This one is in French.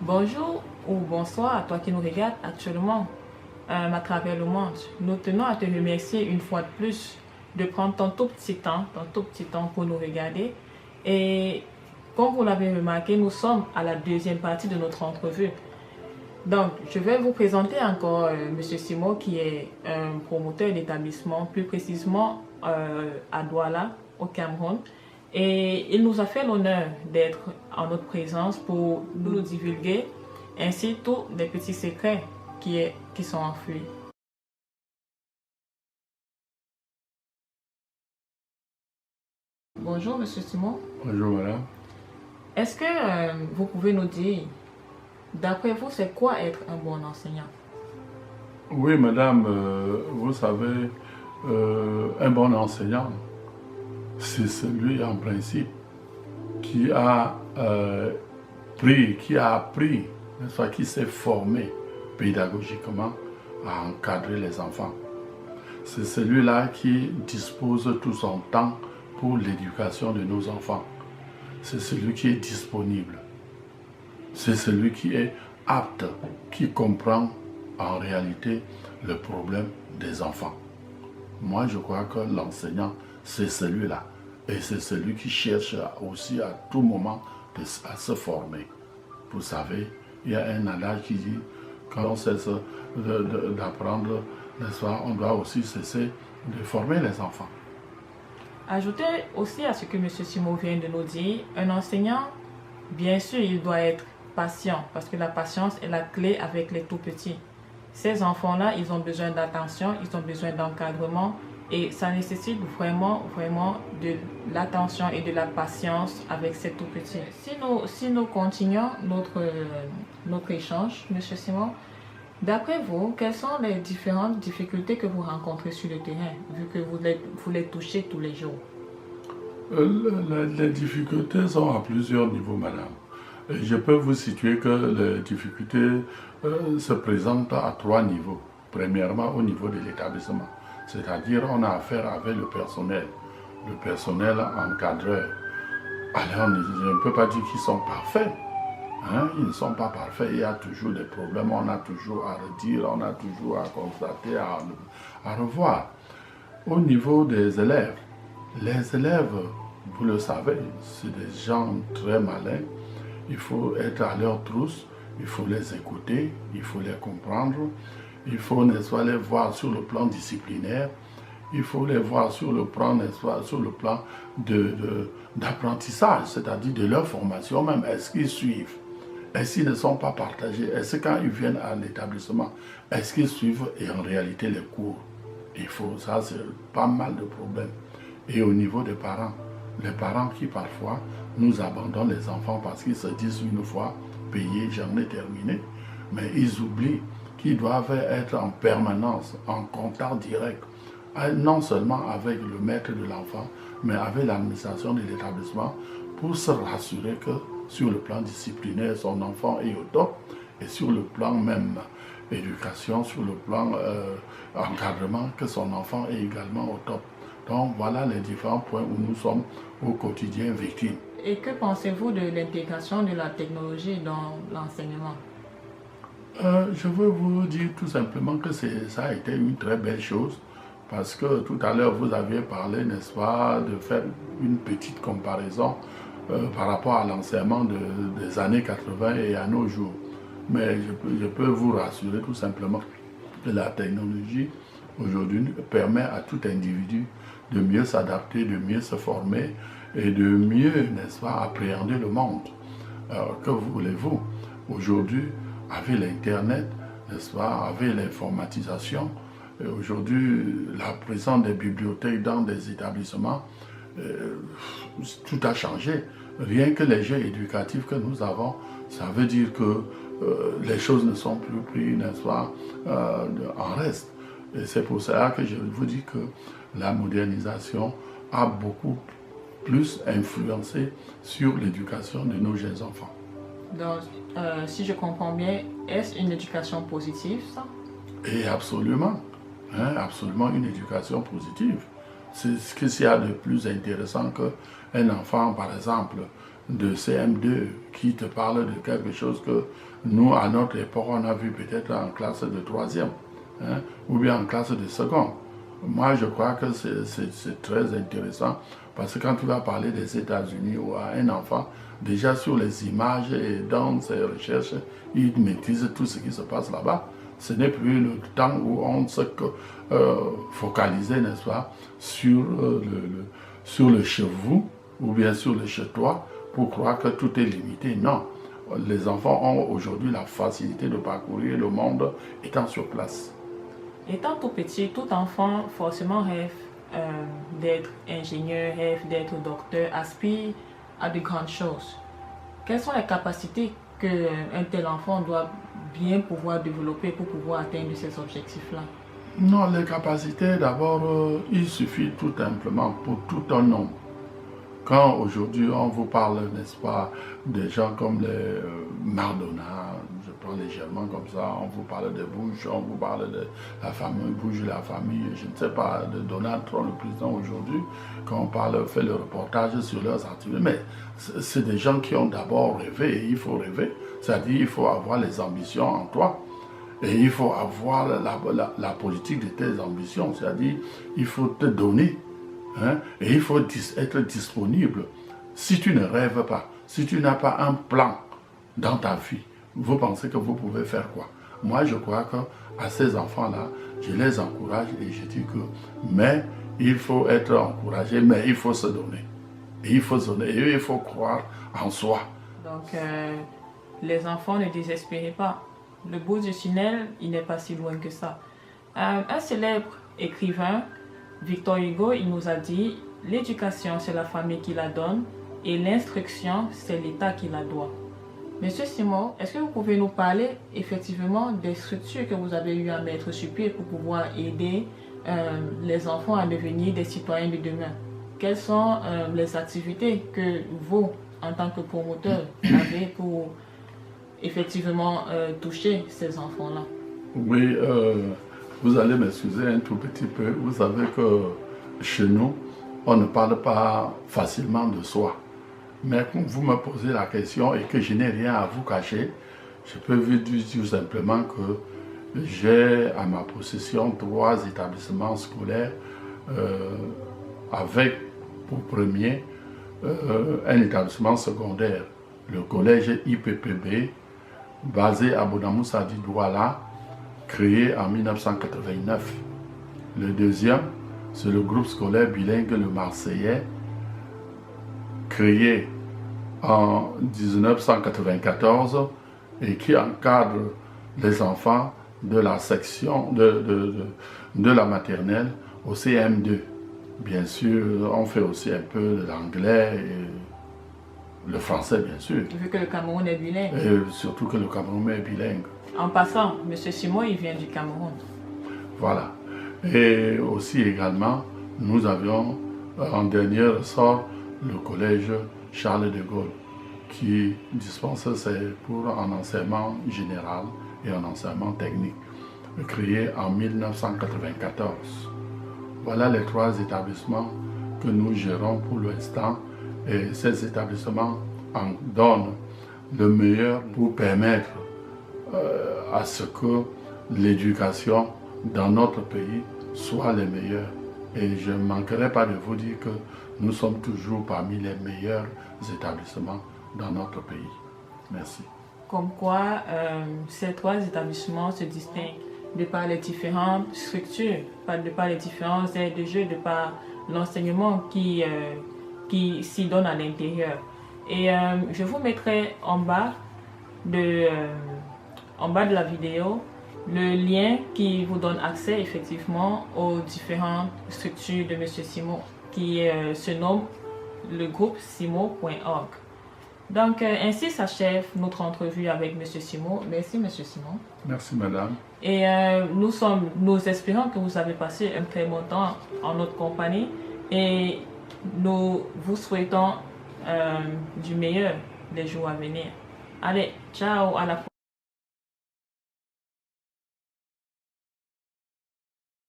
Bonjour ou bonsoir à toi qui nous regarde actuellement à travers le monde. Nous tenons à te remercier une fois de plus de prendre ton tout petit temps pour nous regarder. Et comme vous l'avez remarqué, nous sommes à la deuxième partie de notre entrevue. Donc, je vais vous présenter encore Monsieur Simon qui est un promoteur d'établissement, plus précisément à Douala, au Cameroun. Et il nous a fait l'honneur d'être en notre présence pour nous divulguer ainsi tous les petits secrets qui sont enfouis. Bonjour Monsieur Simon. Bonjour madame. Est-ce que vous pouvez nous dire, d'après vous, c'est quoi être un bon enseignant? Oui madame, vous savez, un bon enseignant, c'est celui en principe qui a appris, n'est-ce pas, qui s'est formé pédagogiquement à encadrer les enfants. C'est celui-là qui dispose tout son temps pour l'éducation de nos enfants. C'est celui qui est disponible. C'est celui qui est apte, qui comprend en réalité le problème des enfants. Moi, je crois que l'enseignant, c'est celui-là. Et c'est celui qui cherche aussi à tout moment à se former. Vous savez, il y a un adage qui dit, quand on cesse d'apprendre, n'est-ce pas, on doit aussi cesser de former les enfants. Ajoutez aussi à ce que M. Simon vient de nous dire, un enseignant, bien sûr, il doit être patient, parce que la patience est la clé avec les tout petits. Ces enfants-là, ils ont besoin d'attention, ils ont besoin d'encadrement, et ça nécessite vraiment de l'attention et de la patience avec ces tout petits. Si nous continuons notre échange, M. Simon, d'après vous, quelles sont les différentes difficultés que vous rencontrez sur le terrain, vu que vous les touchez tous les jours? Les difficultés sont à plusieurs niveaux, madame. Et je peux vous situer que les difficultés se présentent à 3 niveaux. Premièrement, au niveau de l'établissement. C'est-à-dire, on a affaire avec le personnel encadreur. Alors, je ne peux pas dire qu'ils sont parfaits. Hein? Ils ne sont pas parfaits, il y a toujours des problèmes, on a toujours à redire, on a toujours à constater, à revoir. Au niveau des élèves, les élèves, vous le savez, c'est des gens très malins. Il faut être à leur trousse, il faut les écouter, il faut les comprendre, il faut, n'est-ce pas, les voir sur le plan disciplinaire, il faut les voir sur le plan, n'est-ce pas, sur le plan d'apprentissage, c'est-à-dire de leur formation même. Est-ce qu'ils suivent? Est-ce qu'ils ne sont pas partagés? Est-ce que quand ils viennent à l'établissement, est-ce qu'ils suivent et en réalité les cours? Il faut, ça c'est pas mal de problèmes. Et au niveau des parents, les parents qui parfois nous abandonnent les enfants parce qu'ils se disent une fois payé, j'en ai terminé, mais ils oublient qu'ils doivent être en permanence, en contact direct, non seulement avec le maître de l'enfant, mais avec l'administration de l'établissement pour se rassurer que sur le plan disciplinaire, son enfant est au top, et sur le plan même éducation, sur le plan encadrement, que son enfant est également au top. Donc voilà les différents points où nous sommes au quotidien victimes. Et que pensez-vous de l'intégration de la technologie dans l'enseignement? Je veux vous dire tout simplement que ça a été une très belle chose, parce que tout à l'heure vous aviez parlé, n'est-ce pas, de faire une petite comparaison par rapport à l'enseignement des années 80 et à nos jours. Mais je peux vous rassurer tout simplement que la technologie aujourd'hui permet à tout individu de mieux s'adapter, de mieux se former et de mieux, n'est-ce pas, appréhender le monde. Alors, que voulez-vous? Aujourd'hui, avec l'Internet, n'est-ce pas, avec l'informatisation, aujourd'hui, la présence des bibliothèques dans des établissements, tout a changé. Rien que les jeux éducatifs que nous avons, ça veut dire que les choses ne sont plus prises, n'est-ce pas, en reste. Et c'est pour cela que je vous dis que la modernisation a beaucoup plus influencé sur l'éducation de nos jeunes enfants. Donc, si je comprends bien, est-ce une éducation positive, ça? Et absolument, hein, absolument une éducation positive. C'est ce qu'il y a de plus intéressant qu'un enfant, par exemple, de CM2 qui te parle de quelque chose que nous, à notre époque, on a vu peut-être en classe de 3e, hein, ou bien en classe de 2e. Moi, je crois que c'est très intéressant parce que quand tu vas parler des États-Unis ou à un enfant, déjà sur les images et dans ses recherches, il maîtrise tout ce qui se passe là-bas. Ce n'est plus le temps où on se focalisait, n'est-ce pas, sur le chez vous ou bien sur le chez toi pour croire que tout est limité. Non, les enfants ont aujourd'hui la facilité de parcourir le monde étant sur place. Étant tout petit, tout enfant forcément rêve d'être ingénieur, rêve d'être docteur, aspire à de grandes choses. Quelles sont les capacités qu'un tel enfant doit bien pouvoir développer pour pouvoir atteindre ces objectifs-là? Non, les capacités, d'abord, il suffit tout simplement pour tout un homme. Quand aujourd'hui on vous parle, n'est-ce pas, des gens comme les Maradona, je prends légèrement comme ça, on vous parle de Bush, on vous parle de la famille Bush, la famille, je ne sais pas, de Donald Trump, le président aujourd'hui, quand on fait le reportage sur leurs activités. Mais c'est des gens qui ont d'abord rêvé, et il faut rêver, c'est-à-dire il faut avoir les ambitions en toi. Et il faut avoir la politique de tes ambitions, c'est-à-dire il faut te donner. Hein? Et il faut être disponible. Si tu ne rêves pas, si tu n'as pas un plan dans ta vie, vous pensez que vous pouvez faire quoi? Moi, je crois qu'à ces enfants-là, je les encourage et je dis que, mais il faut être encouragé, mais il faut se donner. Et il faut se donner, et il faut croire en soi. Donc, les enfants, ne désespérez pas. Le bout du tunnel, il n'est pas si loin que ça. Un célèbre écrivain, Victor Hugo, il nous a dit « L'éducation, c'est la famille qui la donne et l'instruction, c'est l'État qui la doit. » Monsieur Simon, est-ce que vous pouvez nous parler effectivement des structures que vous avez eu à mettre sur pied pour pouvoir aider les enfants à devenir des citoyens de demain? Quelles sont les activités que vous, en tant que promoteur, avez pour effectivement toucher ces enfants-là? Oui, vous allez m'excuser un tout petit peu. Vous savez que chez nous, on ne parle pas facilement de soi. Mais quand vous me posez la question et que je n'ai rien à vous cacher, je peux vous dire tout simplement que j'ai à ma possession 3 établissements scolaires avec pour premier un établissement secondaire, le collège IPPB, basé à Bonamoussa di Douala, créé en 1989. Le deuxième, c'est le groupe scolaire bilingue Le Marseillais, créé en 1994 et qui encadre les enfants de la section de la maternelle au CM2. Bien sûr, on fait aussi un peu de l'anglais et le français, bien sûr. Vu que le Cameroun est bilingue. Et surtout que le Cameroun est bilingue. En passant, M. Simon, il vient du Cameroun. Voilà. Et aussi également, nous avions en dernier ressort le collège Charles de Gaulle, qui dispense ses cours en enseignement général et en enseignement technique, créé en 1994. Voilà les 3 établissements que nous gérons pour l'instant, et ces établissements en donnent le meilleur pour permettre à ce que l'éducation dans notre pays soit les meilleure. Et je ne manquerai pas de vous dire que nous sommes toujours parmi les meilleurs établissements dans notre pays. Merci. Comme quoi, ces 3 établissements se distinguent de par les différentes structures, de par les différents aires de jeu, de par l'enseignement qui s'y donne à l'intérieur. Et je vous mettrai en bas de la vidéo le lien qui vous donne accès effectivement aux différentes structures de M. Simon, qui se nomme le groupe Simo.org. Donc, ainsi s'achève notre entrevue avec M. Simon. Merci, M. Simon. Merci, madame. Et nous espérons que vous avez passé un très bon temps en notre compagnie et nous vous souhaitons du meilleur les jours à venir. Allez, ciao, à la prochaine.